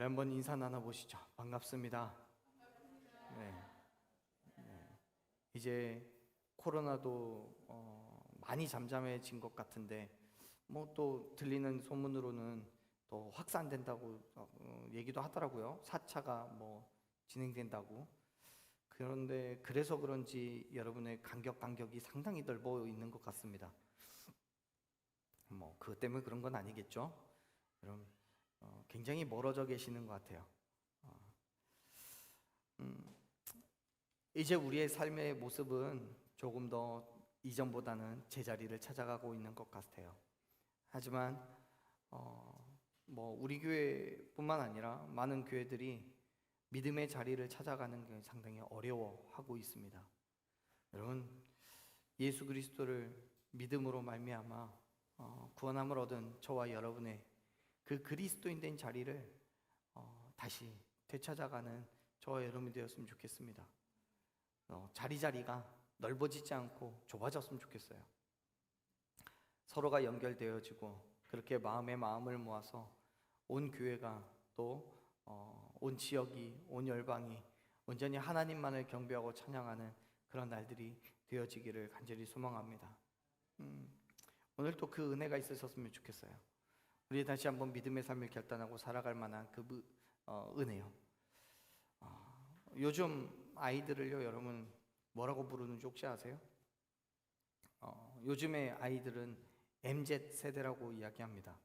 한번 인사 나눠보시죠. 반갑습니다. 네. 이제 코로나도 많이 잠잠해진 것 같은데 뭐 또 들리는 소문으로는 또 확산된다고 얘기도 하더라고요. 4차가 뭐 진행된다고. 그런데 그래서 그런지 여러분의 간격이 상당히 넓어 있는 것 같습니다. 뭐 그것 때문에 그런 건 아니겠죠? 여러분 굉장히 멀어져 계시는 것 같아요. 음, 이제 우리의 삶의 모습은 조금 더 이전보다는 제자리를 찾아가고 있는 것 같아요. 하지만 뭐 우리 교회뿐만 아니라 많은 교회들이 믿음의 자리를 찾아가는 게 상당히 어려워하고 있습니다. 여러분, 예수 그리스도를 믿음으로 말미암아 구원함을 얻은 저와 여러분의 그 그리스도인 된 자리를 다시 되찾아가는 저와 여러분이 되었으면 좋겠습니다. 자리가 넓어지지 않고 좁아졌으면 좋겠어요. 서로가 연결되어지고 그렇게 마음에 마음을 모아서 온 교회가 또 온 지역이, 온 열방이 온전히 하나님만을 경배하고 찬양하는 그런 날들이 되어지기를 간절히 소망합니다. 오늘 또 그 은혜가 있으셨으면 좋겠어요. 우리 다시 한번 믿음의 삶을 결단하고 살아갈 만한 그 은혜요. 요즘 아이들을요, 여러분 뭐라고 부르는지 혹시 아세요? 요즘의 아이들은 MZ 세대라고 이야기합니다.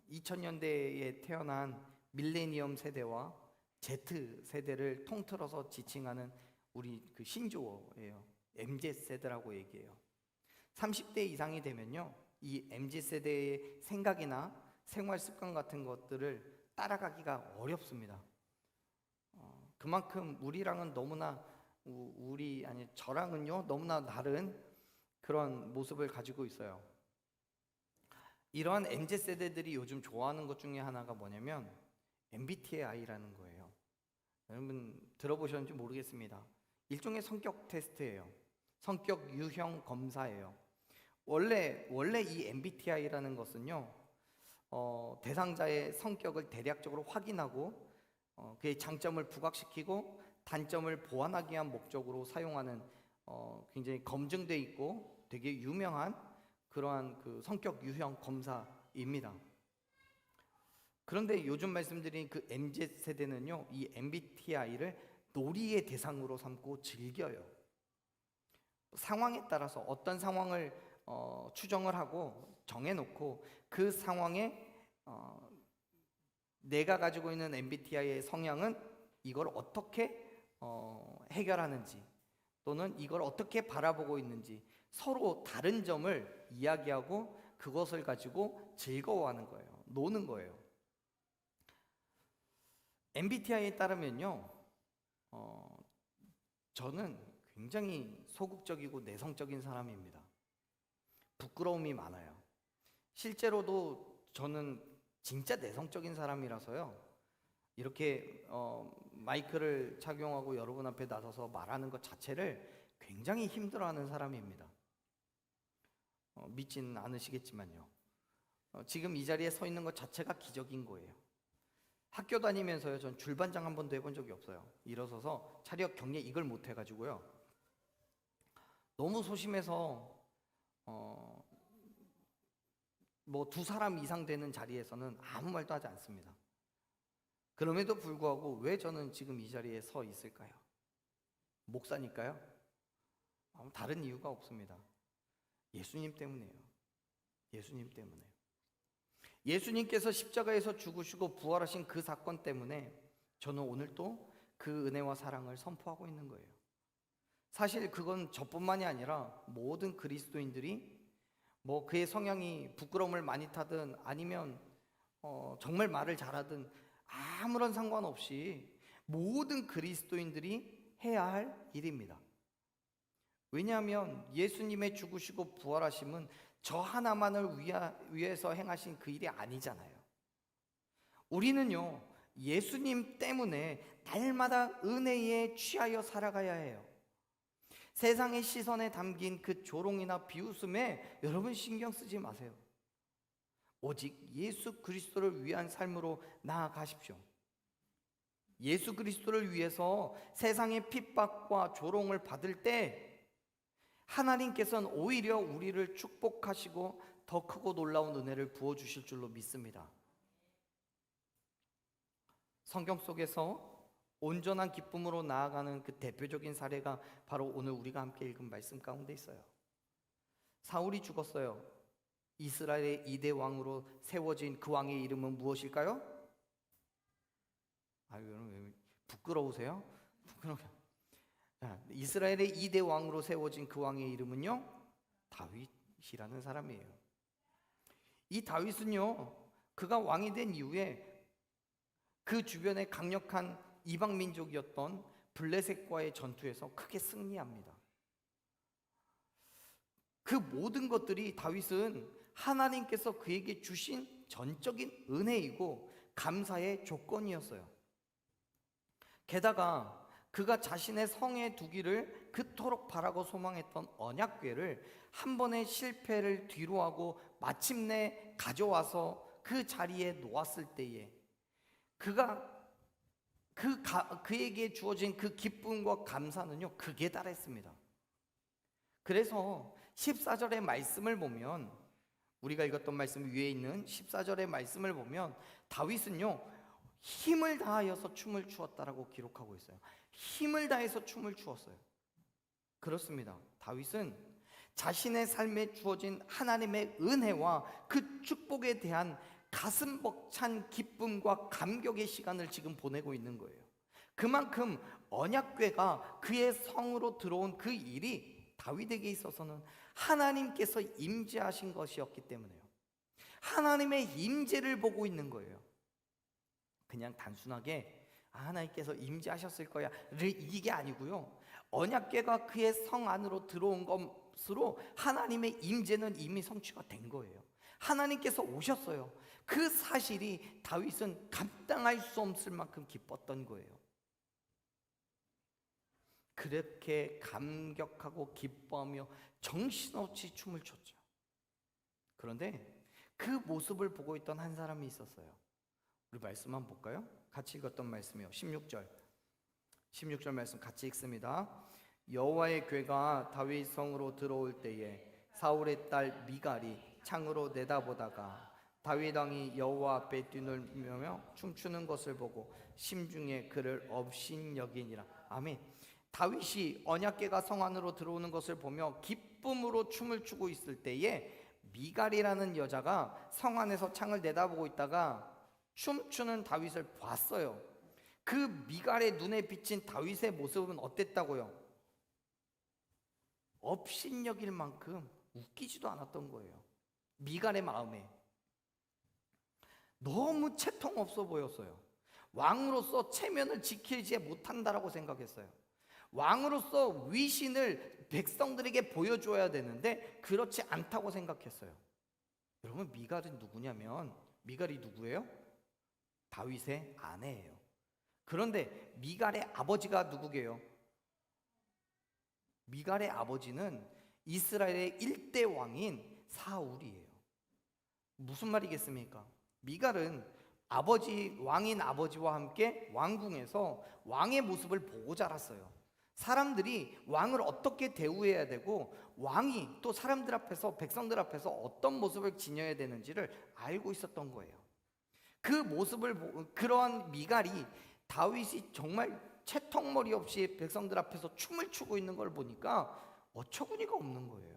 2000년대에 태어난 밀레니엄 세대와 Z 세대를 통틀어서 지칭하는 우리 그 신조어예요. MZ 세대라고 얘기해요. 30대 이상이 되면요, 이 MZ 세대의 생각이나 생활 습관 같은 것들을 따라가기가 어렵습니다. 그만큼 우리랑은 너무나 저랑은요 너무나 다른 그런 모습을 가지고 있어요. 이러한 MZ 세대들이 요즘 좋아하는 것 중에 하나가 뭐냐면 MBTI라는 거예요. 여러분 들어보셨는지 모르겠습니다. 일종의 성격 테스트예요. 성격 유형 검사예요. 원래 이 MBTI라는 것은요, 대상자의 성격을 대략적으로 확인하고 그의 장점을 부각시키고 단점을 보완하기 위한 목적으로 사용하는 굉장히 검증돼 있고 되게 유명한 그러한 그 성격 유형 검사입니다. 그런데 요즘 말씀드린 그 MZ 세대는요, 이 MBTI를 놀이의 대상으로 삼고 즐겨요. 상황에 따라서 어떤 상황을 추정을 하고 정해놓고 그 상황에 내가 가지고 있는 MBTI의 성향은 이걸 어떻게 해결하는지 또는 이걸 어떻게 바라보고 있는지 서로 다른 점을 이야기하고 그것을 가지고 즐거워하는 거예요. 노는 거예요. MBTI에 따르면요, 저는 굉장히 소극적이고 내성적인 사람입니다. 부끄러움이 많아요. 실제로도 저는 진짜 내성적인 사람이라서요, 이렇게 마이크를 착용하고 여러분 앞에 나서서 말하는 것 자체를 굉장히 힘들어하는 사람입니다. 믿지는 않으시겠지만요, 지금 이 자리에 서 있는 것 자체가 기적인 거예요. 학교 다니면서요, 전 줄반장 한 번도 해본 적이 없어요. 일어서서 차렷 경례 이걸 못 해가지고요, 너무 소심해서 뭐 두 사람 이상 되는 자리에서는 아무 말도 하지 않습니다. 그럼에도 불구하고 왜 저는 지금 이 자리에 서 있을까요? 목사니까요? 다른 이유가 없습니다. 예수님 때문이에요. 예수님 때문에. 예수님께서 십자가에서 죽으시고 부활하신 그 사건 때문에 저는 오늘 또 그 은혜와 사랑을 선포하고 있는 거예요. 사실 그건 저뿐만이 아니라 모든 그리스도인들이 뭐 그의 성향이 부끄러움을 많이 타든 아니면 정말 말을 잘하든 아무런 상관없이 모든 그리스도인들이 해야 할 일입니다. 왜냐하면 예수님의 죽으시고 부활하심은 저 하나만을 위해서 행하신 그 일이 아니잖아요. 우리는요, 예수님 때문에 날마다 은혜에 취하여 살아가야 해요. 세상의 시선에 담긴 그 조롱이나 비웃음에 여러분 신경 쓰지 마세요. 오직 예수 그리스도를 위한 삶으로 나아가십시오. 예수 그리스도를 위해서 세상의 핍박과 조롱을 받을 때 하나님께서는 오히려 우리를 축복하시고 더 크고 놀라운 은혜를 부어주실 줄로 믿습니다. 성경 속에서 온전한 기쁨으로 나아가는 그 대표적인 사례가 바로 오늘 우리가 함께 읽은 말씀 가운데 있어요. 사울이 죽었어요. 이스라엘의 2대 왕으로 세워진 그 왕의 이름은 무엇일까요? 여러분 왜 부끄러우세요? 이스라엘의 2대 왕으로 세워진 그 왕의 이름은요, 다윗이라는 사람이에요. 이 다윗은요, 그가 왕이 된 이후에 그 주변에 강력한 이방 민족이었던 블레셋과의 전투에서 크게 승리합니다. 그 모든 것들이 다윗은 하나님께서 그에게 주신 전적인 은혜이고 감사의 조건이었어요. 게다가 그가 자신의 성에 두기를 그토록 바라고 소망했던 언약궤를 한 번의 실패를 뒤로하고 마침내 가져와서 그 자리에 놓았을 때에 그에게 주어진 그 기쁨과 감사는요, 극에 달했습니다. 그래서 14절의 말씀을 보면, 우리가 읽었던 말씀 위에 있는 14절의 말씀을 보면 다윗은요, 힘을 다하여서 춤을 추었다라고 기록하고 있어요. 힘을 다해서 춤을 추었어요. 그렇습니다. 다윗은 자신의 삶에 주어진 하나님의 은혜와 그 축복에 대한 가슴 벅찬 기쁨과 감격의 시간을 지금 보내고 있는 거예요. 그만큼 언약궤가 그의 성으로 들어온 그 일이 다윗에게 있어서는 하나님께서 임재하신 것이었기 때문에요. 하나님의 임재를 보고 있는 거예요. 그냥 단순하게 하나님께서 임재하셨을 거야 이게 아니고요, 언약궤가 그의 성 안으로 들어온 것으로 하나님의 임재는 이미 성취가 된 거예요. 하나님께서 오셨어요. 그 사실이 다윗은 감당할 수 없을 만큼 기뻤던 거예요. 그렇게 감격하고 기뻐하며 정신없이 춤을 췄죠. 그런데 그 모습을 보고 있던 한 사람이 있었어요. 우리 말씀 한번 볼까요? 같이 읽었던 말씀이요. 16절 말씀 같이 읽습니다. 여호와의 궤가 다윗 성으로 들어올 때에 사울의 딸 미갈이 창으로 내다보다가 다윗 왕이 여호와 앞에 뛰놀며 춤추는 것을 보고 심중에 그를 업신여기니라. 아멘. 다윗이 언약궤가 성 안으로 들어오는 것을 보며 기쁨으로 춤을 추고 있을 때에 미갈이라는 여자가 성 안에서 창을 내다보고 있다가 춤추는 다윗을 봤어요. 그 미갈의 눈에 비친 다윗의 모습은 어땠다고요? 업신여길 만큼 웃기지도 않았던 거예요. 미갈의 마음에 너무 채통 없어 보였어요. 왕으로서 체면을 지키지 못한다라고 생각했어요. 왕으로서 위신을 백성들에게 보여줘야 되는데 그렇지 않다고 생각했어요. 여러분, 미갈은 누구냐면, 미갈이 누구예요? 다윗의 아내예요. 그런데 미갈의 아버지가 누구게요? 미갈의 아버지는 이스라엘의 1대 왕인 사울이에요. 무슨 말이겠습니까? 미갈은 왕인 아버지와 함께 왕궁에서 왕의 모습을 보고 자랐어요. 사람들이 왕을 어떻게 대우해야 되고 왕이 또 사람들 앞에서, 백성들 앞에서 어떤 모습을 지녀야 되는지를 알고 있었던 거예요. 그 모습을 보고, 그러한 미갈이 다윗이 정말 채통머리 없이 백성들 앞에서 춤을 추고 있는 걸 보니까 어처구니가 없는 거예요.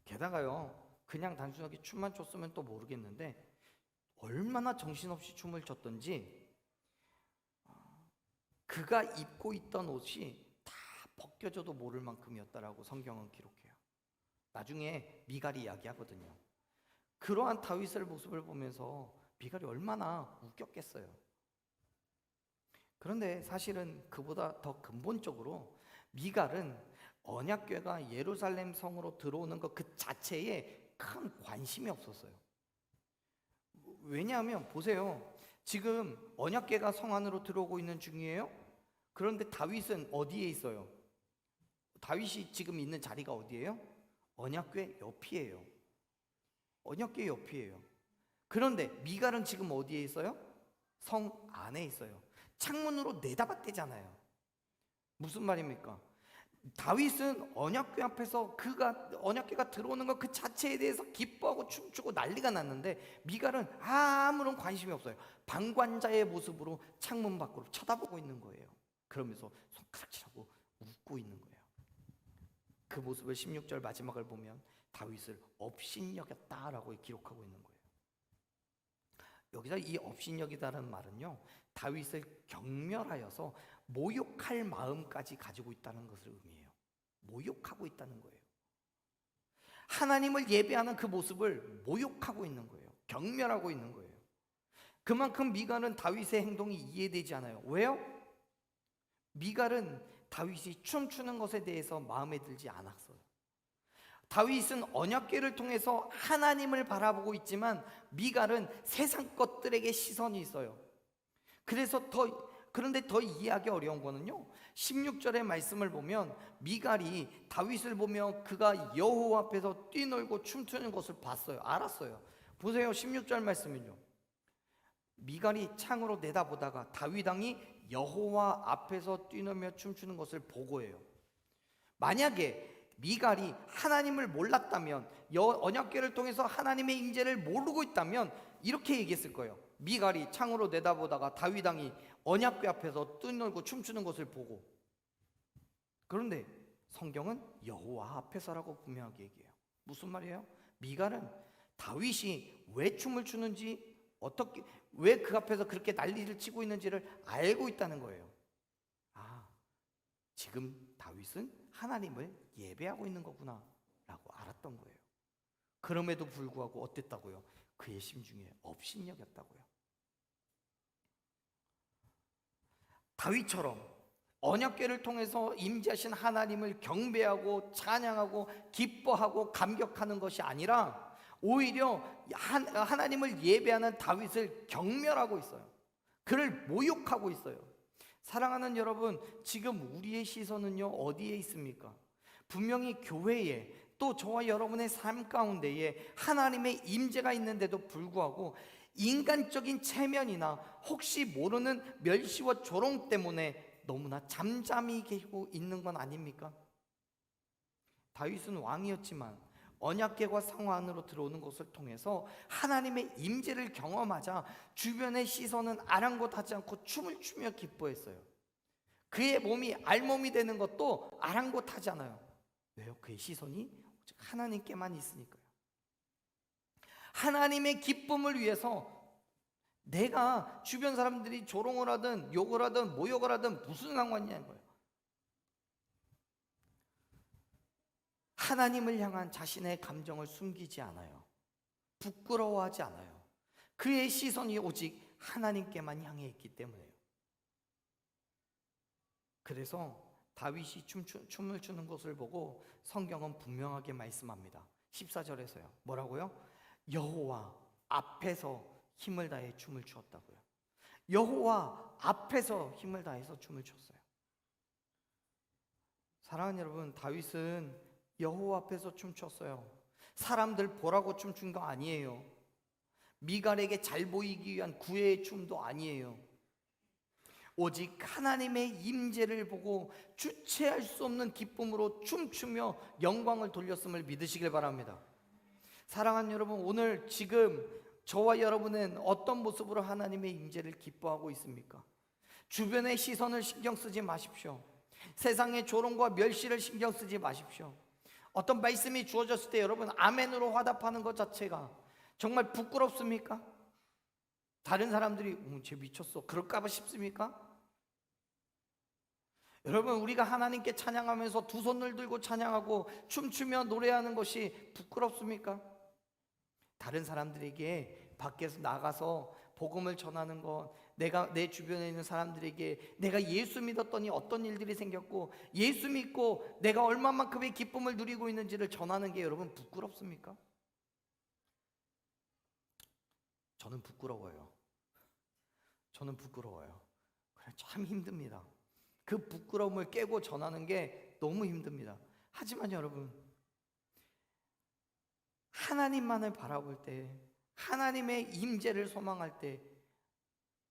게다가요, 그냥 단순하게 춤만 췄으면 또 모르겠는데 얼마나 정신없이 춤을 췄던지 그가 입고 있던 옷이 다 벗겨져도 모를 만큼이었다라고 성경은 기록해요. 나중에 미갈이 이야기하거든요. 그러한 다윗의 모습을 보면서 미갈이 얼마나 웃겼겠어요. 그런데 사실은 그보다 더 근본적으로 미갈은 언약궤가 예루살렘 성으로 들어오는 것 그 자체에 큰 관심이 없었어요. 왜냐하면 보세요. 지금 언약궤가 성 안으로 들어오고 있는 중이에요. 그런데 다윗은 어디에 있어요? 다윗이 지금 있는 자리가 어디예요? 언약궤 옆이에요. 언약궤 옆이에요. 그런데 미갈은 지금 어디에 있어요? 성 안에 있어요. 창문으로 내다봤대잖아요. 무슨 말입니까? 다윗은 언약궤 앞에서 그가 언약궤가 들어오는 것 그 자체에 대해서 기뻐하고 춤추고 난리가 났는데, 미갈은 아무런 관심이 없어요. 방관자의 모습으로 창문 밖으로 쳐다보고 있는 거예요. 그러면서 손가락질하고 웃고 있는 거예요. 그 모습을 16절 마지막을 보면 다윗을 업신여겼다라고 기록하고 있는 거예요. 여기서 이 업신여기다라는 말은요, 다윗을 경멸하여서 모욕할 마음까지 가지고 있다는 것을 의미해요. 모욕하고 있다는 거예요. 하나님을 예배하는 그 모습을 모욕하고 있는 거예요. 경멸하고 있는 거예요. 그만큼 미갈은 다윗의 행동이 이해되지 않아요. 왜요? 미갈은 다윗이 춤추는 것에 대해서 마음에 들지 않았어요. 다윗은 언약궤를 통해서 하나님을 바라보고 있지만 미갈은 세상 것들에게 시선이 있어요. 그런데 더 이해하기 어려운 거는요, 16절의 말씀을 보면 미갈이 다윗을 보며 그가 여호와 앞에서 뛰놀고 춤추는 것을 봤어요. 알았어요. 보세요. 16절 말씀은요, 미갈이 창으로 내다보다가 다윗 왕이 여호와 앞에서 뛰놀며 춤추는 것을 보고해요. 만약에 미갈이 하나님을 몰랐다면, 언약궤를 통해서 하나님의 임재를 모르고 있다면 이렇게 얘기했을 거예요. 미갈이 창으로 내다보다가 다윗 왕이 언약궤 앞에서 뛰놀고 춤추는 것을 보고. 그런데 성경은 여호와 앞에서라고 분명하게 얘기해요. 무슨 말이에요? 미갈은 다윗이 왜 춤을 추는지, 왜 그 앞에서 그렇게 난리를 치고 있는지를 알고 있다는 거예요. 아, 지금 다윗은 하나님을 예배하고 있는 거구나 라고 알았던 거예요. 그럼에도 불구하고 어땠다고요? 그의 심중에 업신여겼다고요. 다윗처럼 언약궤를 통해서 임재하신 하나님을 경배하고 찬양하고 기뻐하고 감격하는 것이 아니라 오히려 하나님을 예배하는 다윗을 경멸하고 있어요. 그를 모욕하고 있어요. 사랑하는 여러분, 지금 우리의 시선은요, 어디에 있습니까? 분명히 교회에, 또 저와 여러분의 삶 가운데에 하나님의 임재가 있는데도 불구하고 인간적인 체면이나 혹시 모르는 멸시와 조롱 때문에 너무나 잠잠히 계시고 있는 건 아닙니까? 다윗은 왕이었지만 언약궤가 성 안으로 들어오는 것을 통해서 하나님의 임재를 경험하자 주변의 시선은 아랑곳하지 않고 춤을 추며 기뻐했어요. 그의 몸이 알몸이 되는 것도 아랑곳하지 않아요. 왜요? 그의 시선이 오직 하나님께만 있으니까요. 하나님의 기쁨을 위해서 내가 주변 사람들이 조롱을 하든 욕을 하든 모욕을 하든 무슨 상관이냐는 거예요. 하나님을 향한 자신의 감정을 숨기지 않아요. 부끄러워하지 않아요. 그의 시선이 오직 하나님께만 향해 있기 때문에요. 그래서 다윗이 춤을 추는 것을 보고 성경은 분명하게 말씀합니다. 14절에서요. 뭐라고요? 여호와 앞에서 힘을 다해 춤을 추었다고요. 여호와 앞에서 힘을 다해서 춤을 췄어요. 사랑하는 여러분, 다윗은 여호와 앞에서 춤췄어요. 사람들 보라고 춤춘 거 아니에요. 미갈에게 잘 보이기 위한 구애의 춤도 아니에요. 오직 하나님의 임재를 보고 주체할 수 없는 기쁨으로 춤추며 영광을 돌렸음을 믿으시길 바랍니다. 사랑하는 여러분, 오늘 지금 저와 여러분은 어떤 모습으로 하나님의 임재를 기뻐하고 있습니까? 주변의 시선을 신경 쓰지 마십시오. 세상의 조롱과 멸시를 신경 쓰지 마십시오. 어떤 말씀이 주어졌을 때 여러분 아멘으로 화답하는 것 자체가 정말 부끄럽습니까? 다른 사람들이 쟤 미쳤어 그럴까 봐 싶습니까? 여러분, 우리가 하나님께 찬양하면서 두 손을 들고 찬양하고 춤추며 노래하는 것이 부끄럽습니까? 다른 사람들에게 밖에서 나가서 복음을 전하는 것, 내가 내 주변에 있는 사람들에게 내가 예수 믿었더니 어떤 일들이 생겼고 예수 믿고 내가 얼마만큼의 기쁨을 누리고 있는지를 전하는 게 여러분 부끄럽습니까? 저는 부끄러워요. 저는 부끄러워요. 그래, 참 힘듭니다. 그 부끄러움을 깨고 전하는 게 너무 힘듭니다. 하지만 여러분, 하나님만을 바라볼 때, 하나님의 임재를 소망할 때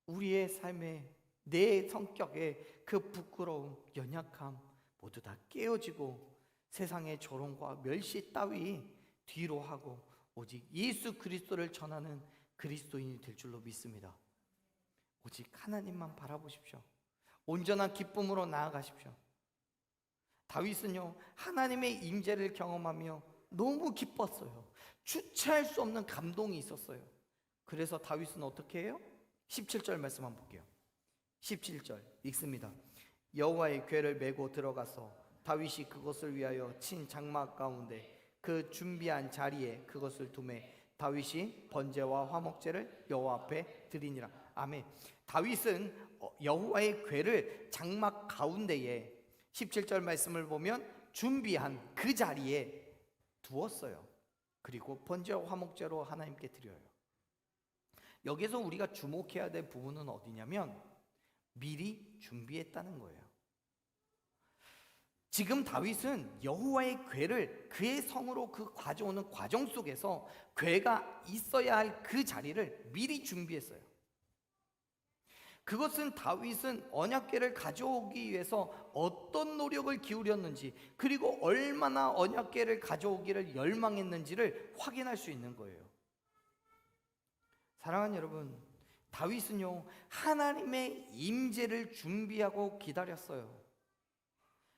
우리의 삶에, 내 성격에 그 부끄러움, 연약함 모두 다 깨어지고 세상의 조롱과 멸시 따위 뒤로 하고 오직 예수 그리스도를 전하는 그리스도인이 될 줄로 믿습니다. 오직 하나님만 바라보십시오. 온전한 기쁨으로 나아가십시오. 다윗은요, 하나님의 임재를 경험하며 너무 기뻤어요. 주체할 수 없는 감동이 있었어요. 그래서 다윗은 어떻게 해요? 17절 말씀 한번 볼게요. 17절 읽습니다. 여호와의 궤를 메고 들어가서 다윗이 그것을 위하여 친 장막 가운데 그 준비한 자리에 그것을 두매 다윗이 번제와 화목제를 여호와 앞에 드리니라. 아멘. 다윗은 여호와의 궤를 장막 가운데에 17절 말씀을 보면 준비한 그 자리에 두었어요. 그리고 번제와 화목제로 하나님께 드려요. 여기서 우리가 주목해야 될 부분은 어디냐면 미리 준비했다는 거예요. 지금 다윗은 여호와의 궤를 그의 성으로 가져오는 과정 속에서 궤가 있어야 할 그 자리를 미리 준비했어요. 그것은 다윗은 언약궤를 가져오기 위해서 어떤 노력을 기울였는지, 그리고 얼마나 언약궤를 가져오기를 열망했는지를 확인할 수 있는 거예요. 사랑하는 여러분, 다윗은요, 하나님의 임재를 준비하고 기다렸어요.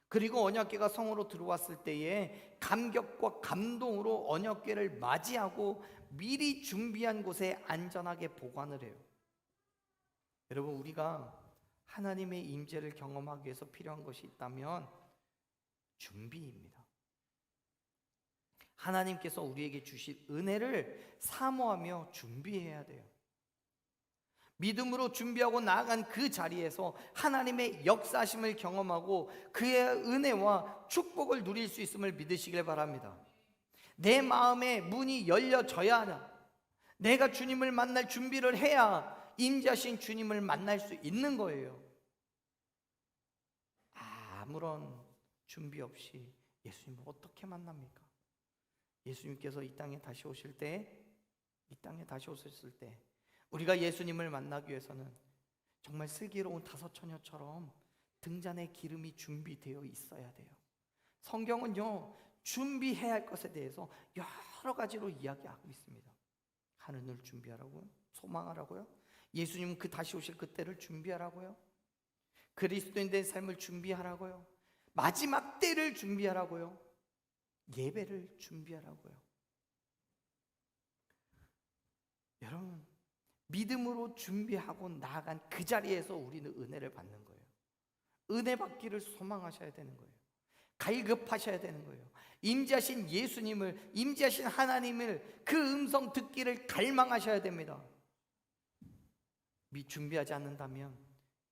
그리고 언약궤가 성으로 들어왔을 때에 감격과 감동으로 언약궤를 맞이하고 미리 준비한 곳에 안전하게 보관을 해요. 여러분, 우리가 하나님의 임재를 경험하기 위해서 필요한 것이 있다면 준비입니다. 하나님께서 우리에게 주실 은혜를 사모하며 준비해야 돼요. 믿음으로 준비하고 나아간 그 자리에서 하나님의 역사심을 경험하고 그의 은혜와 축복을 누릴 수 있음을 믿으시길 바랍니다. 내 마음의 문이 열려져야 하냐, 내가 주님을 만날 준비를 해야 임재하신 주님을 만날 수 있는 거예요. 아무런 준비 없이 예수님을 어떻게 만납니까? 예수님께서 이 땅에 다시 오실 때, 우리가 예수님을 만나기 위해서는 정말 슬기로운 다섯 처녀처럼 등잔에 기름이 준비되어 있어야 돼요. 성경은요, 준비해야 할 것에 대해서 여러 가지로 이야기하고 있습니다. 하늘을 준비하라고요? 소망하라고요? 예수님 다시 오실 그때를 준비하라고요? 그리스도인 된 삶을 준비하라고요? 마지막 때를 준비하라고요? 예배를 준비하라고요? 여러분, 믿음으로 준비하고 나아간 그 자리에서 우리는 은혜를 받는 거예요. 은혜 받기를 소망하셔야 되는 거예요. 갈급하셔야 되는 거예요. 임재하신 예수님을, 임재하신 하나님을, 그 음성 듣기를 갈망하셔야 됩니다. 준비하지 않는다면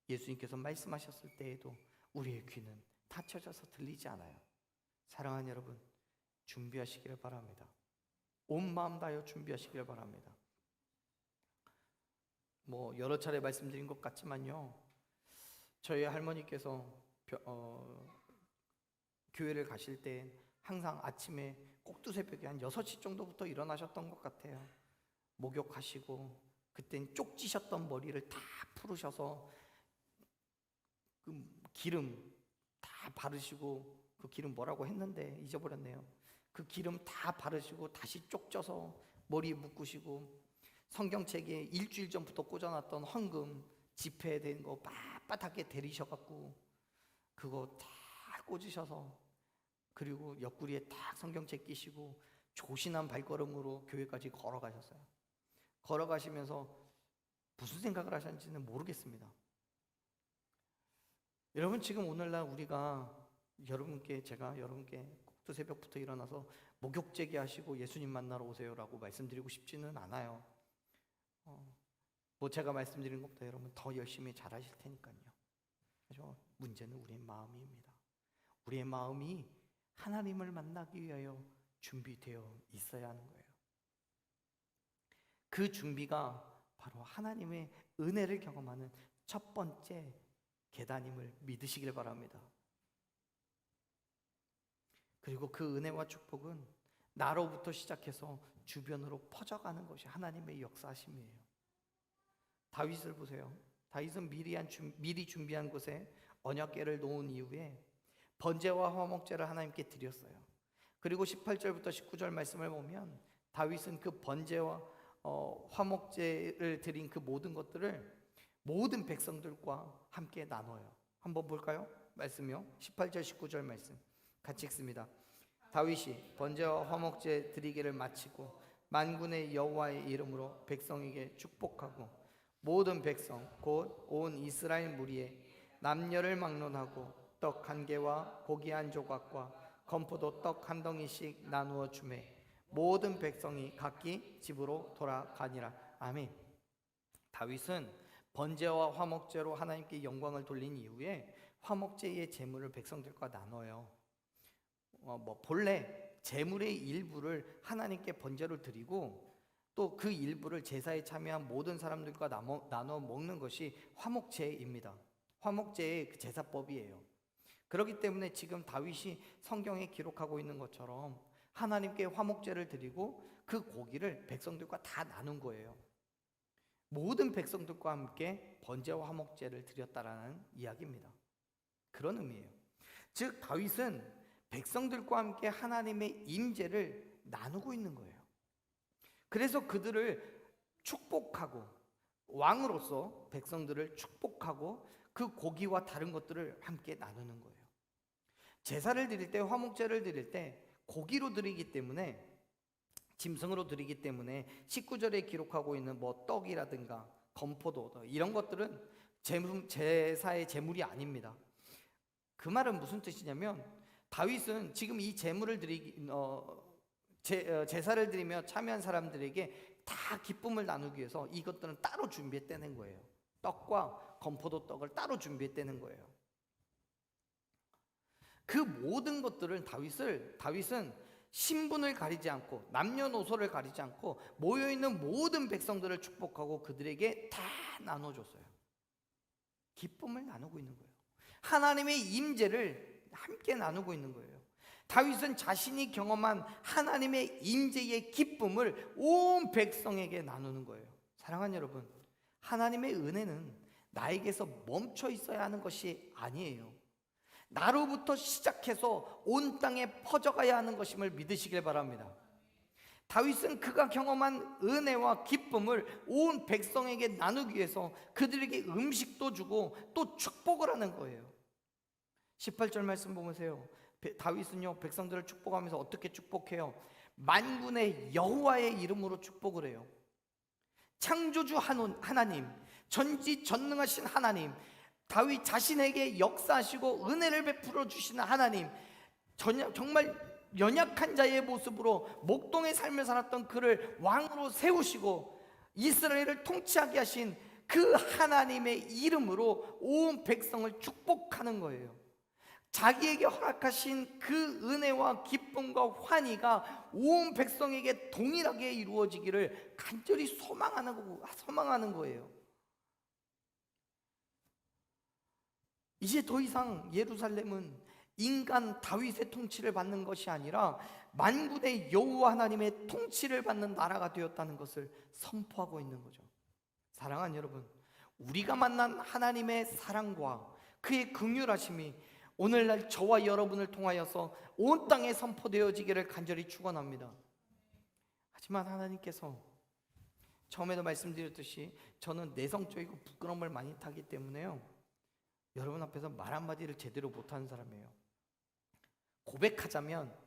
예수님께서 말씀하셨을 때에도 우리의 귀는 닫혀져서 들리지 않아요. 사랑하는 여러분, 준비하시기를 바랍니다. 온 마음 다하여 준비하시기를 바랍니다. 여러 차례 말씀드린 것 같지만요, 저희 할머니께서 교회를 가실 때 항상 아침에 꼭두새벽에 한 6시 정도부터 일어나셨던 것 같아요. 목욕하시고 그땐 쪽지셨던 머리를 다 풀으셔서 그 기름 다 바르시고, 그 기름 뭐라고 했는데 잊어버렸네요. 그 기름 다 바르시고 다시 쪽져서 머리에 묶으시고, 성경책에 일주일 전부터 꽂아놨던 헌금 지폐된 거 빳빳하게 데리셔갖고 그거 다 꽂으셔서, 그리고 옆구리에 딱 성경책 끼시고 조신한 발걸음으로 교회까지 걸어가셨어요. 걸어가시면서 무슨 생각을 하셨는지는 모르겠습니다. 여러분, 지금 오늘날 제가 여러분께 꼭두 새벽부터 일어나서 목욕제기 하시고 예수님 만나러 오세요라고 말씀드리고 싶지는 않아요. 제가 말씀드린 것보다 여러분 더 열심히 잘하실 테니까요. 그래서 문제는 우리의 마음입니다. 우리의 마음이 하나님을 만나기 위하여 준비되어 있어야 하는 거예요. 그 준비가 바로 하나님의 은혜를 경험하는 첫 번째 계단임을 믿으시길 바랍니다. 그리고 그 은혜와 축복은 나로부터 시작해서 주변으로 퍼져가는 것이 하나님의 역사심이에요. 다윗을 보세요. 다윗은 미리 준비한 곳에 언약궤를 놓은 이후에 번제와 화목제를 하나님께 드렸어요. 그리고 18절부터 19절 말씀을 보면 다윗은 그 번제와 화목제를 드린 그 모든 것들을 모든 백성들과 함께 나눠요. 한번 볼까요? 말씀이요. 18절 19절 말씀 같이 읽습니다. 다윗이 번제와 화목제 드리기를 마치고 만군의 여호와의 이름으로 백성에게 축복하고 모든 백성 곧 온 이스라엘 무리에 남녀를 막론하고 떡 한 개와 고기 한 조각과 건포도 떡 한 덩이씩 나누어 주매 모든 백성이 각기 집으로 돌아가니라. 아멘. 다윗은 번제와 화목제로 하나님께 영광을 돌린 이후에 화목제의 제물을 백성들과 나눠요. 본래 제물의 일부를 하나님께 번제로 드리고 또 그 일부를 제사에 참여한 모든 사람들과 나눠 먹는 것이 화목제입니다. 화목제의 그 제사법이에요. 그렇기 때문에 지금 다윗이 성경에 기록하고 있는 것처럼 하나님께 화목제를 드리고 그 고기를 백성들과 다 나눈 거예요. 모든 백성들과 함께 번제와 화목제를 드렸다라는 이야기입니다. 그런 의미예요. 즉 다윗은 백성들과 함께 하나님의 임재를 나누고 있는 거예요. 그래서 그들을 축복하고 왕으로서 백성들을 축복하고 그 고기와 다른 것들을 함께 나누는 거예요. 제사를 드릴 때, 화목제를 드릴 때 고기로 드리기 때문에, 짐승으로 드리기 때문에 19절에 기록하고 있는 떡이라든가 건포도 이런 것들은 제사의 제물이 아닙니다. 그 말은 무슨 뜻이냐면 다윗은 지금 이 제물을 제사를 드리며 참여한 사람들에게 다 기쁨을 나누기 위해서 이것들은 따로 준비했다는 거예요. 떡과 건포도 떡을 따로 준비했다는 거예요. 그 모든 것들을 다윗은 신분을 가리지 않고 남녀노소를 가리지 않고 모여있는 모든 백성들을 축복하고 그들에게 다 나눠줬어요. 기쁨을 나누고 있는 거예요. 하나님의 임재를 함께 나누고 있는 거예요. 다윗은 자신이 경험한 하나님의 임재의 기쁨을 온 백성에게 나누는 거예요. 사랑하는 여러분, 하나님의 은혜는 나에게서 멈춰 있어야 하는 것이 아니에요. 나로부터 시작해서 온 땅에 퍼져가야 하는 것임을 믿으시길 바랍니다. 다윗은 그가 경험한 은혜와 기쁨을 온 백성에게 나누기 위해서 그들에게 음식도 주고 또 축복을 하는 거예요. 18절 말씀 보세요. 다윗은요 백성들을 축복하면서 어떻게 축복해요? 만군의 여호와의 이름으로 축복을 해요. 창조주 하나님, 전지전능하신 하나님, 다윗 자신에게 역사하시고 은혜를 베풀어 주시는 하나님, 정말 연약한 자의 모습으로 목동의 삶을 살았던 그를 왕으로 세우시고 이스라엘을 통치하게 하신 그 하나님의 이름으로 온 백성을 축복하는 거예요. 자기에게 허락하신 그 은혜와 기쁨과 환희가 온 백성에게 동일하게 이루어지기를 간절히 소망하는 거예요. 이제 더 이상 예루살렘은 인간 다윗의 통치를 받는 것이 아니라 만군의 여호와 하나님의 통치를 받는 나라가 되었다는 것을 선포하고 있는 거죠. 사랑하는 여러분, 우리가 만난 하나님의 사랑과 그의 긍휼하심이 오늘날 저와 여러분을 통하여서 온 땅에 선포되어지기를 간절히 축원합니다. 하지만 하나님께서 처음에도 말씀드렸듯이 저는 내성적이고 부끄러움을 많이 타기 때문에요, 여러분 앞에서 말 한마디를 제대로 못하는 사람이에요. 고백하자면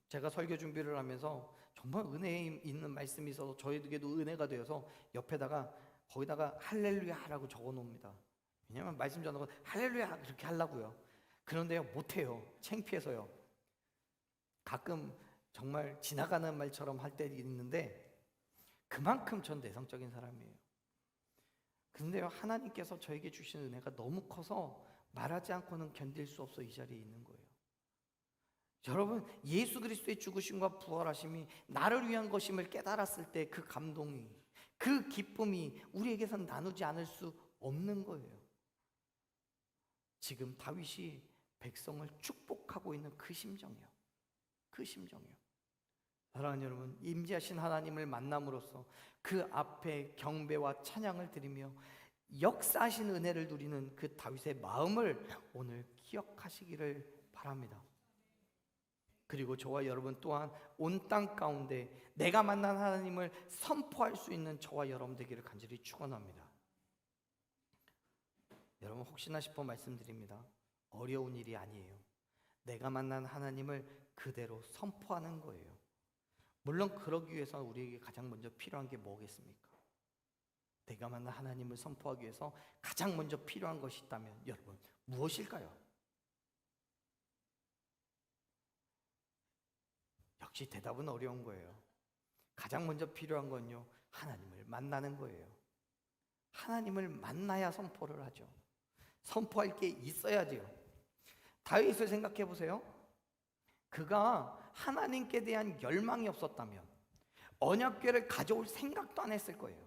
제가 설교 준비를 하면서 정말 은혜 있는 말씀이 있어서 저에게도 은혜가 되어서 옆에다가 거기다가 할렐루야라고 적어놓습니다. 왜냐면 말씀 전하고 할렐루야 그렇게 하려고요. 그런데요 못해요. 창피해서요. 가끔 정말 지나가는 말처럼 할 때 있는데 그만큼 전 내성적인 사람이에요. 그런데요 하나님께서 저에게 주신 은혜가 너무 커서 말하지 않고는 견딜 수 없어 이 자리에 있는 거예요. 여러분, 예수 그리스도의 죽으심과 부활하심이 나를 위한 것임을 깨달았을 때 그 감동이, 그 기쁨이 우리에게선 나누지 않을 수 없는 거예요. 지금 다윗이 백성을 축복하고 있는 그 심정이요. 그 심정이요. 사랑하는 여러분, 임재하신 하나님을 만남으로써 그 앞에 경배와 찬양을 드리며 역사하신 은혜를 누리는 그 다윗의 마음을 오늘 기억하시기를 바랍니다. 그리고 저와 여러분 또한 온 땅 가운데 내가 만난 하나님을 선포할 수 있는 저와 여러분 되기를 간절히 축원합니다. 여러분, 혹시나 싶어 말씀드립니다. 어려운 일이 아니에요. 내가 만난 하나님을 그대로 선포하는 거예요. 물론 그러기 위해서 우리에게 가장 먼저 필요한 게 뭐겠습니까? 내가 만난 하나님을 선포하기 위해서 가장 먼저 필요한 것이 있다면 여러분, 무엇일까요? 역시 대답은 어려운 거예요. 가장 먼저 필요한 건요, 하나님을 만나는 거예요. 하나님을 만나야 선포를 하죠. 선포할 게 있어야지요. 다윗을 생각해 보세요. 그가 하나님께 대한 열망이 없었다면 언약궤를 가져올 생각도 안 했을 거예요.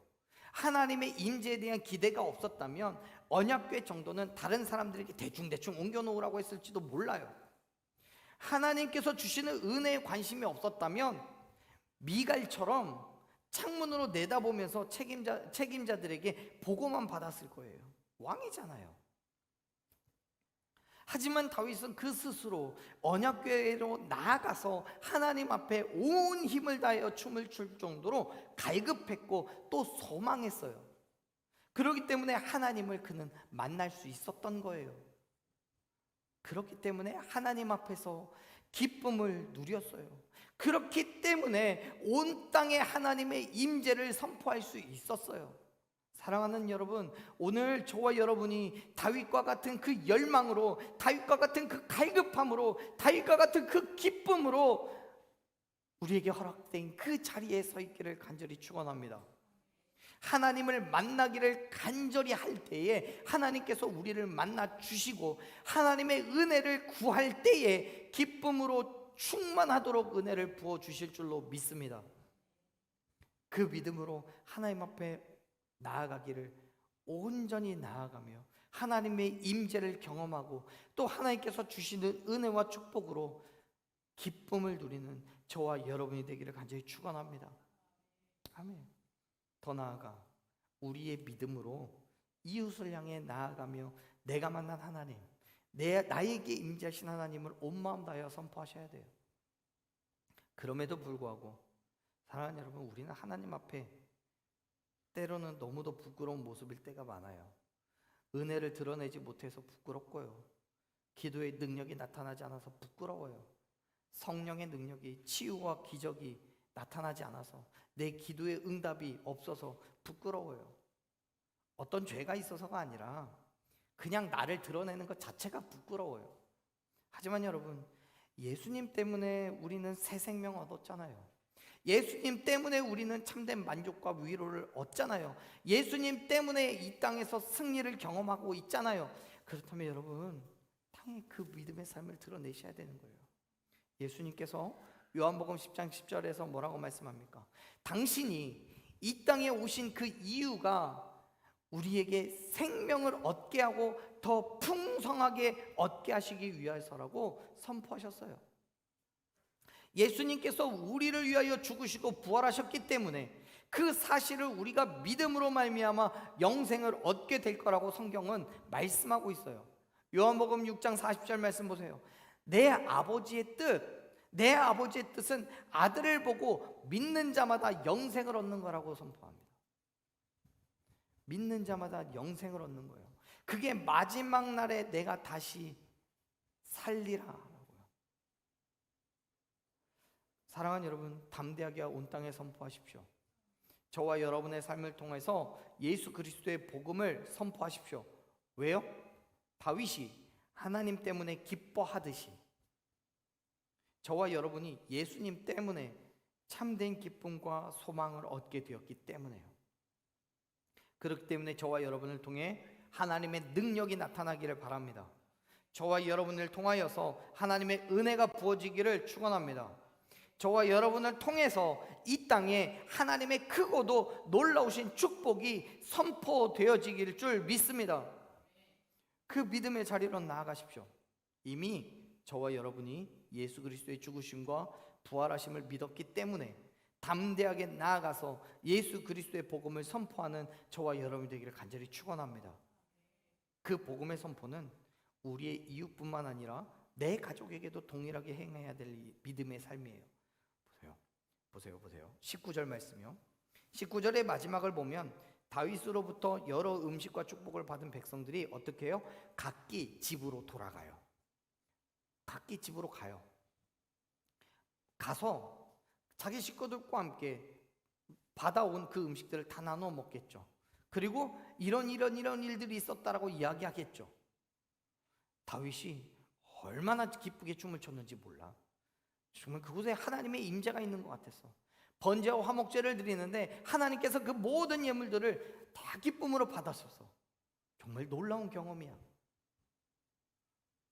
하나님의 임재에 대한 기대가 없었다면 언약궤 정도는 다른 사람들에게 대충 옮겨놓으라고 했을지도 몰라요. 하나님께서 주시는 은혜에 관심이 없었다면 미갈처럼 창문으로 내다보면서 책임자들에게 보고만 받았을 거예요. 왕이잖아요. 하지만 다윗은 그 스스로 언약궤로 나아가서 하나님 앞에 온 힘을 다하여 춤을 출 정도로 갈급했고 또 소망했어요. 그렇기 때문에 하나님을 그는 만날 수 있었던 거예요. 그렇기 때문에 하나님 앞에서 기쁨을 누렸어요. 그렇기 때문에 온 땅에 하나님의 임재를 선포할 수 있었어요. 사랑하는 여러분, 오늘 저와 여러분이 다윗과 같은 그 열망으로, 다윗과 같은 그 갈급함으로, 다윗과 같은 그 기쁨으로 우리에게 허락된 그 자리에 서 있기를 간절히 축원합니다. 하나님을 만나기를 간절히 할 때에 하나님께서 우리를 만나 주시고 하나님의 은혜를 구할 때에 기쁨으로 충만하도록 은혜를 부어 주실 줄로 믿습니다. 그 믿음으로 하나님 앞에 나아가기를 온전히 나아가며 하나님의 임재를 경험하고 또 하나님께서 주시는 은혜와 축복으로 기쁨을 누리는 저와 여러분이 되기를 간절히 축원합니다. 아멘. 더 나아가 우리의 믿음으로 이웃을 향해 나아가며 내가 만난 하나님, 나에게 임재하신 하나님을 온 마음 다하여 선포하셔야 돼요. 그럼에도 불구하고 사랑하는 여러분, 우리는 하나님 앞에 때로는 너무도 부끄러운 모습일 때가 많아요. 은혜를 드러내지 못해서 부끄럽고요, 기도의 능력이 나타나지 않아서 부끄러워요. 성령의 능력이, 치유와 기적이 나타나지 않아서, 내 기도의 응답이 없어서 부끄러워요. 어떤 죄가 있어서가 아니라 그냥 나를 드러내는 것 자체가 부끄러워요. 하지만 여러분, 예수님 때문에 우리는 새 생명 얻었잖아요. 예수님 때문에 우리는 참된 만족과 위로를 얻잖아요. 예수님 때문에 이 땅에서 승리를 경험하고 있잖아요. 그렇다면 여러분, 당연히 그 믿음의 삶을 드러내셔야 되는 거예요. 예수님께서 요한복음 10장 10절에서 뭐라고 말씀합니까? 당신이 이 땅에 오신 그 이유가 우리에게 생명을 얻게 하고 더 풍성하게 얻게 하시기 위해서라고 선포하셨어요. 예수님께서 우리를 위하여 죽으시고 부활하셨기 때문에 그 사실을 우리가 믿음으로 말미암아 영생을 얻게 될 거라고 성경은 말씀하고 있어요. 요한복음 6장 40절 말씀 보세요. 내 아버지의 뜻은 아들을 보고 믿는 자마다 영생을 얻는 거라고 선포합니다. 믿는 자마다 영생을 얻는 거예요. 그게 마지막 날에 내가 다시 살리라. 사랑하는 여러분, 담대하게 온 땅에 선포하십시오. 저와 여러분의 삶을 통해서 예수 그리스도의 복음을 선포하십시오. 왜요? 다윗이 하나님 때문에 기뻐하듯이 저와 여러분이 예수님 때문에 참된 기쁨과 소망을 얻게 되었기 때문에요. 그렇기 때문에 저와 여러분을 통해 하나님의 능력이 나타나기를 바랍니다. 저와 여러분을 통하여서 하나님의 은혜가 부어지기를 축원합니다. 저와 여러분을 통해서 이 땅에 하나님의 크고도 놀라우신 축복이 선포되어지길 줄 믿습니다. 그 믿음의 자리로 나아가십시오. 이미 저와 여러분이 예수 그리스도의 죽으심과 부활하심을 믿었기 때문에 담대하게 나아가서 예수 그리스도의 복음을 선포하는 저와 여러분이 되기를 간절히 축원합니다. 그 복음의 선포는 우리의 이웃뿐만 아니라 내 가족에게도 동일하게 행해야 될 믿음의 삶이에요. 보세요. 19절 말씀이요. 19절의 마지막을 보면 다윗으로부터 여러 음식과 축복을 받은 백성들이 어떻게 해요? 각기 집으로 돌아가요. 각기 집으로 가요. 가서 자기 식구들과 함께 받아온 그 음식들을 다 나눠 먹겠죠. 그리고 이런 일들이 있었다라고 이야기하겠죠. 다윗이 얼마나 기쁘게 춤을 췄는지 몰라. 정말 그곳에 하나님의 임재가 있는 것 같았어. 번제와 화목제를 드리는데 하나님께서 그 모든 예물들을 다 기쁨으로 받았었어. 정말 놀라운 경험이야.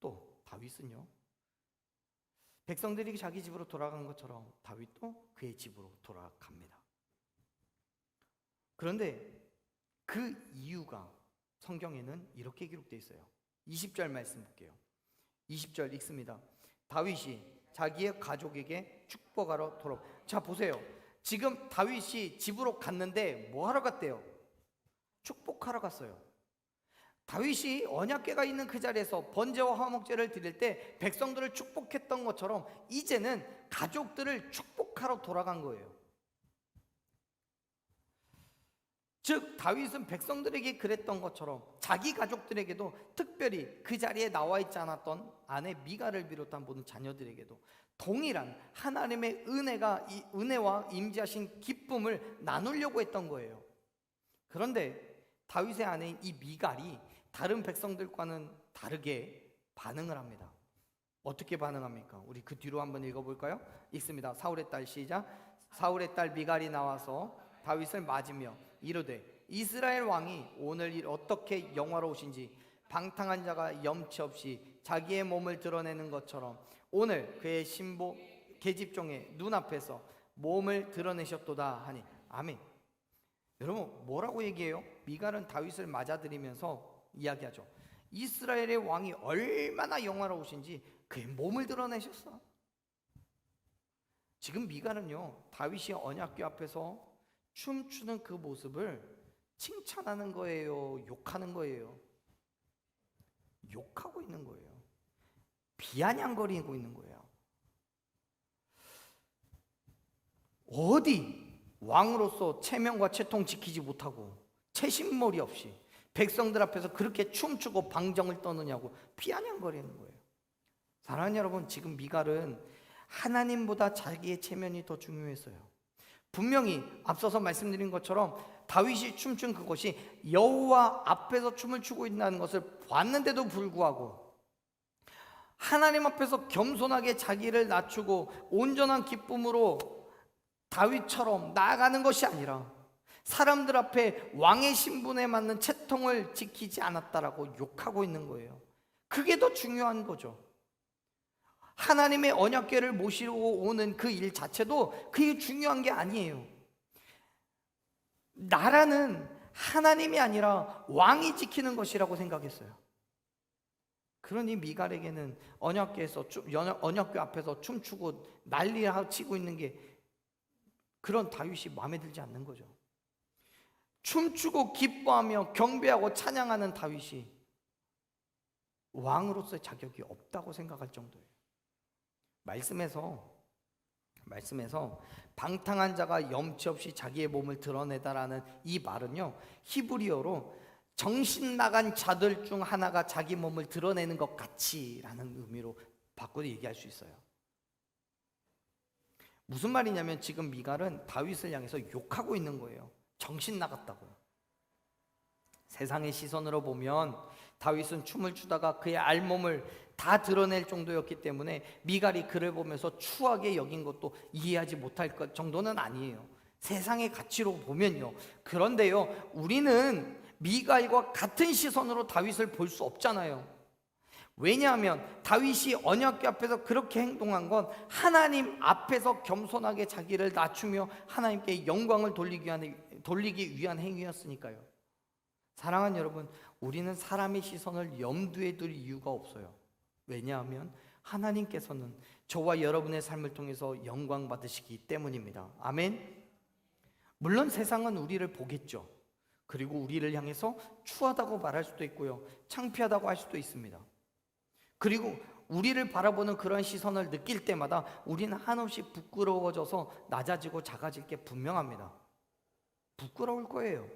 또 다윗은요, 백성들이 자기 집으로 돌아간 것처럼 다윗도 그의 집으로 돌아갑니다. 그런데 그 이유가 성경에는 이렇게 기록되어 있어요. 20절 말씀 볼게요. 20절 읽습니다. 다윗이 자기의 가족에게 축복하러 돌아. 자 보세요. 지금 다윗이 집으로 갔는데 뭐 하러 갔대요? 축복하러 갔어요. 다윗이 언약궤가 있는 그 자리에서 번제와 화목제를 드릴 때 백성들을 축복했던 것처럼 이제는 가족들을 축복하러 돌아간 거예요. 즉 다윗은 백성들에게 그랬던 것처럼 자기 가족들에게도, 특별히 그 자리에 나와 있지 않았던 아내 미갈을 비롯한 모든 자녀들에게도 동일한 하나님의 은혜와 임재하신 기쁨을 나누려고 했던 거예요. 그런데 다윗의 아내인 이 미갈이 다른 백성들과는 다르게 반응을 합니다. 어떻게 반응합니까? 우리 그 뒤로 한번 읽어볼까요? 읽습니다. 사울의 딸 시작. 사울의 딸 미갈이 나와서 다윗을 맞으며 이르되 이스라엘 왕이 오늘 일 어떻게 영화로우신지 방탕한 자가 염치 없이 자기의 몸을 드러내는 것처럼 오늘 그의 신부 계집종의 눈앞에서 몸을 드러내셨도다 하니. 아멘. 여러분 뭐라고 얘기해요? 미갈은 다윗을 맞아들이면서 이야기하죠. 이스라엘의 왕이 얼마나 영화로우신지 그의 몸을 드러내셨어. 지금 미갈은요, 다윗이 언약궤 앞에서 춤추는 그 모습을 칭찬하는 거예요? 욕하는 거예요? 욕하고 있는 거예요. 비아냥거리고 있는 거예요. 어디 왕으로서 체면과 체통 지키지 못하고 체신머리 없이 백성들 앞에서 그렇게 춤추고 방정을 떠느냐고 비아냥거리는 거예요. 사랑하는 여러분, 지금 미갈은 하나님보다 자기의 체면이 더 중요했어요. 분명히 앞서서 말씀드린 것처럼 다윗이 춤춘 그것이 여호와 앞에서 춤을 추고 있다는 것을 봤는데도 불구하고 하나님 앞에서 겸손하게 자기를 낮추고 온전한 기쁨으로 다윗처럼 나아가는 것이 아니라 사람들 앞에 왕의 신분에 맞는 채통을 지키지 않았다라고 욕하고 있는 거예요. 그게 더 중요한 거죠. 하나님의 언약궤를 모시고 오는 그 일 자체도 그게 중요한 게 아니에요. 나라는 하나님이 아니라 왕이 지키는 것이라고 생각했어요. 그러니 미갈에게는 언약궤 앞에서 춤추고 난리를 치고 있는 게 그런 다윗이 마음에 들지 않는 거죠. 춤추고 기뻐하며 경배하고 찬양하는 다윗이 왕으로서의 자격이 없다고 생각할 정도예요. 말씀에서 방탕한 자가 염치 없이 자기의 몸을 드러내다라는 이 말은요, 히브리어로 정신 나간 자들 중 하나가 자기 몸을 드러내는 것 같이라는 의미로 바꿔서 얘기할 수 있어요. 무슨 말이냐면 지금 미갈은 다윗을 향해서 욕하고 있는 거예요. 정신 나갔다고. 세상의 시선으로 보면 다윗은 춤을 추다가 그의 알몸을 다 드러낼 정도였기 때문에 미갈이 그를 보면서 추하게 여긴 것도 이해하지 못할 것 정도는 아니에요. 세상의 가치로 보면요. 그런데요, 우리는 미갈과 같은 시선으로 다윗을 볼 수 없잖아요. 왜냐하면 다윗이 언약궤 앞에서 그렇게 행동한 건 하나님 앞에서 겸손하게 자기를 낮추며 하나님께 영광을 돌리기 위한 행위였으니까요. 사랑하는 여러분, 우리는 사람의 시선을 염두에 둘 이유가 없어요. 왜냐하면 하나님께서는 저와 여러분의 삶을 통해서 영광 받으시기 때문입니다. 아멘. 물론 세상은 우리를 보겠죠. 그리고 우리를 향해서 추하다고 말할 수도 있고요, 창피하다고 할 수도 있습니다. 그리고 우리를 바라보는 그런 시선을 느낄 때마다 우리는 한없이 부끄러워져서 낮아지고 작아질 게 분명합니다. 부끄러울 거예요.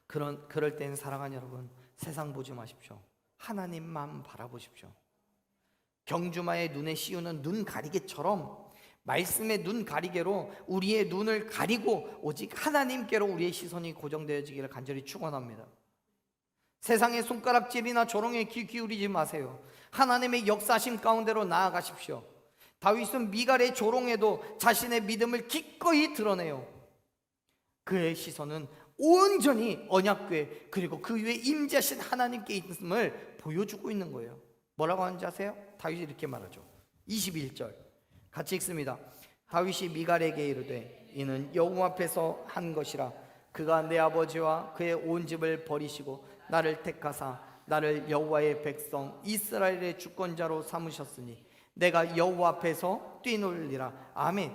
그럴 때는 사랑하는 여러분, 세상 보지 마십시오. 하나님만 바라보십시오. 경주마의 눈에 씌우는 눈 가리개처럼 말씀의 눈 가리개로 우리의 눈을 가리고 오직 하나님께로 우리의 시선이 고정되어지기를 간절히 축원합니다. 세상의 손가락질이나 조롱에 귀 기울이지 마세요. 하나님의 역사심 가운데로 나아가십시오. 다윗은 미갈의 조롱에도 자신의 믿음을 기꺼이 드러내요. 그의 시선은 온전히 언약궤 그리고 그 위에 임재하신 하나님께 있음을 보여주고 있는 거예요. 뭐라고 하는지 아세요? 다윗이 이렇게 말하죠. 21절 같이 읽습니다. 다윗이 미갈에게 이르되 이는 여호와 앞에서 한 것이라. 그가 내 아버지와 그의 온 집을 버리시고 나를 택하사 나를 여호와의 백성 이스라엘의 주권자로 삼으셨으니 내가 여호와 앞에서 뛰놀리라. 아멘.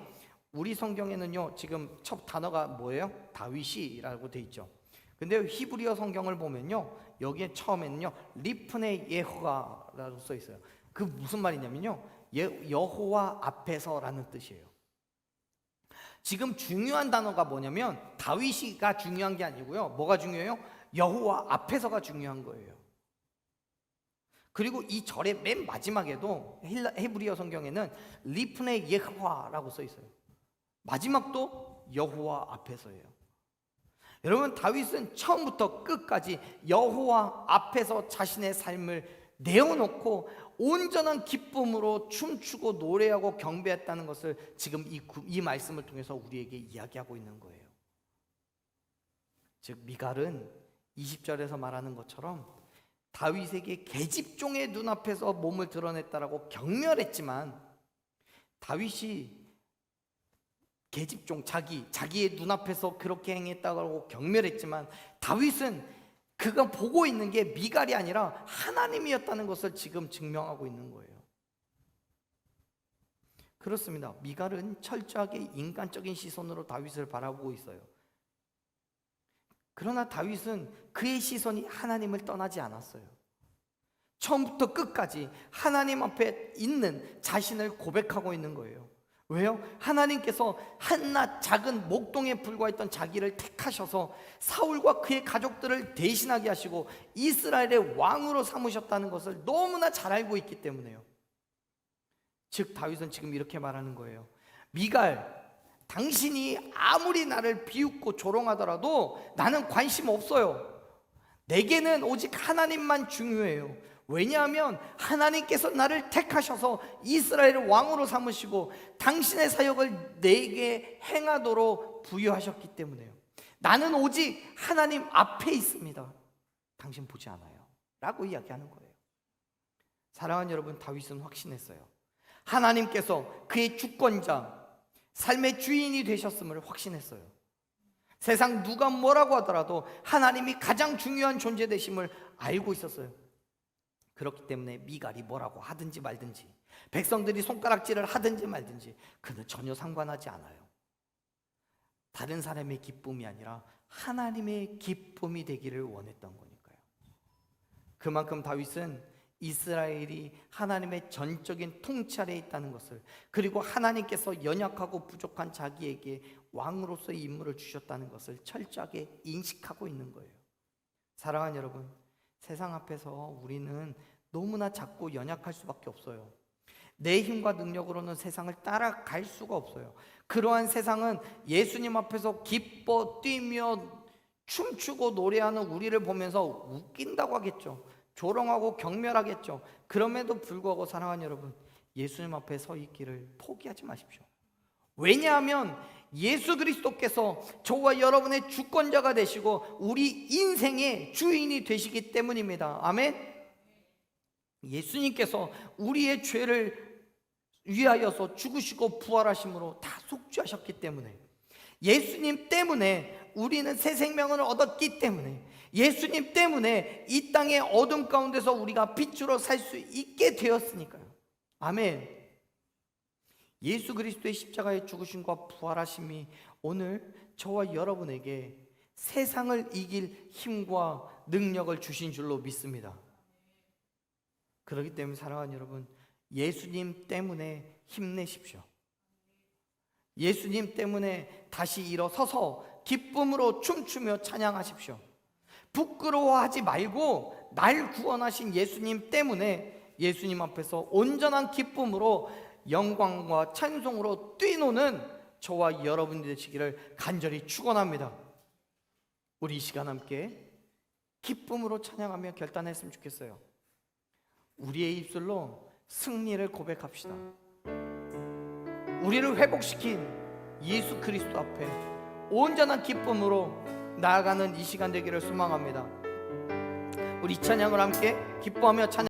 우리 성경에는요 지금 첫 단어가 뭐예요? 다윗이라고 돼 있죠. 근데 히브리어 성경을 보면요 여기에 처음에는요 리프네 예호가라고 써 있어요. 그 무슨 말이냐면요 여호와 앞에서라는 뜻이에요. 지금 중요한 단어가 뭐냐면 다윗이가 중요한 게 아니고요, 뭐가 중요해요? 여호와 앞에서가 중요한 거예요. 그리고 이 절의 맨 마지막에도 히브리어 성경에는 리프네 예호와라고 써 있어요. 마지막도 여호와 앞에서예요. 여러분, 다윗은 처음부터 끝까지 여호와 앞에서 자신의 삶을 내어놓고 온전한 기쁨으로 춤추고 노래하고 경배했다는 것을 지금 이 말씀을 통해서 우리에게 이야기하고 있는 거예요. 즉 미갈은 20절에서 말하는 것처럼 다윗에게 계집종의 눈앞에서 몸을 드러냈다라고 경멸했지만, 다윗이 계집종 자기의 눈앞에서 그렇게 행했다고 경멸했지만, 다윗은 그가 보고 있는 게 미갈이 아니라 하나님이었다는 것을 지금 증명하고 있는 거예요. 그렇습니다. 미갈은 철저하게 인간적인 시선으로 다윗을 바라보고 있어요. 그러나 다윗은 그의 시선이 하나님을 떠나지 않았어요. 처음부터 끝까지 하나님 앞에 있는 자신을 고백하고 있는 거예요. 왜요? 하나님께서 한낱 작은 목동에 불과했던 자기를 택하셔서 사울과 그의 가족들을 대신하게 하시고 이스라엘의 왕으로 삼으셨다는 것을 너무나 잘 알고 있기 때문에요. 즉 다윗은 지금 이렇게 말하는 거예요. 미갈, 당신이 아무리 나를 비웃고 조롱하더라도 나는 관심 없어요. 내게는 오직 하나님만 중요해요. 왜냐하면 하나님께서 나를 택하셔서 이스라엘의 왕으로 삼으시고 당신의 사역을 내게 행하도록 부여하셨기 때문에요. 나는 오직 하나님 앞에 있습니다. 당신 보지 않아요 라고 이야기하는 거예요. 사랑하는 여러분, 다윗은 확신했어요. 하나님께서 그의 주권자, 삶의 주인이 되셨음을 확신했어요. 세상 누가 뭐라고 하더라도 하나님이 가장 중요한 존재 되심을 알고 있었어요. 그렇기 때문에 미갈이 뭐라고 하든지 말든지, 백성들이 손가락질을 하든지 말든지 그는 전혀 상관하지 않아요. 다른 사람의 기쁨이 아니라 하나님의 기쁨이 되기를 원했던 거니까요. 그만큼 다윗은 이스라엘이 하나님의 전적인 통치 아래에 있다는 것을, 그리고 하나님께서 연약하고 부족한 자기에게 왕으로서의 임무를 주셨다는 것을 철저하게 인식하고 있는 거예요. 사랑하는 여러분, 세상 앞에서 우리는 너무나 작고 연약할 수밖에 없어요. 내 힘과 능력으로는 세상을 따라갈 수가 없어요. 그러한 세상은 예수님 앞에서 기뻐 뛰며 춤추고 노래하는 우리를 보면서 웃긴다고 하겠죠. 조롱하고 경멸하겠죠. 그럼에도 불구하고 사랑하는 여러분, 예수님 앞에 서 있기를 포기하지 마십시오. 왜냐하면 예수 그리스도께서 저와 여러분의 주권자가 되시고 우리 인생의 주인이 되시기 때문입니다. 아멘. 예수님께서 우리의 죄를 위하여서 죽으시고 부활하심으로 다 속죄하셨기 때문에, 예수님 때문에 우리는 새 생명을 얻었기 때문에, 예수님 때문에 이 땅의 어둠 가운데서 우리가 빛으로 살 수 있게 되었으니까요. 아멘. 예수 그리스도의 십자가의 죽으심과 부활하심이 오늘 저와 여러분에게 세상을 이길 힘과 능력을 주신 줄로 믿습니다. 그렇기 때문에 사랑하는 여러분, 예수님 때문에 힘내십시오. 예수님 때문에 다시 일어서서 기쁨으로 춤추며 찬양하십시오. 부끄러워하지 말고 날 구원하신 예수님 때문에 예수님 앞에서 온전한 기쁨으로 영광과 찬송으로 뛰노는 저와 여러분이 되시기를 간절히 축원합니다. 우리 이 시간 함께 기쁨으로 찬양하며 결단했으면 좋겠어요. 우리의 입술로 승리를 고백합시다. 우리를 회복시킨 예수 그리스도 앞에 온전한 기쁨으로 나아가는 이 시간 되기를 소망합니다. 우리 찬양을 함께 기뻐하며 찬양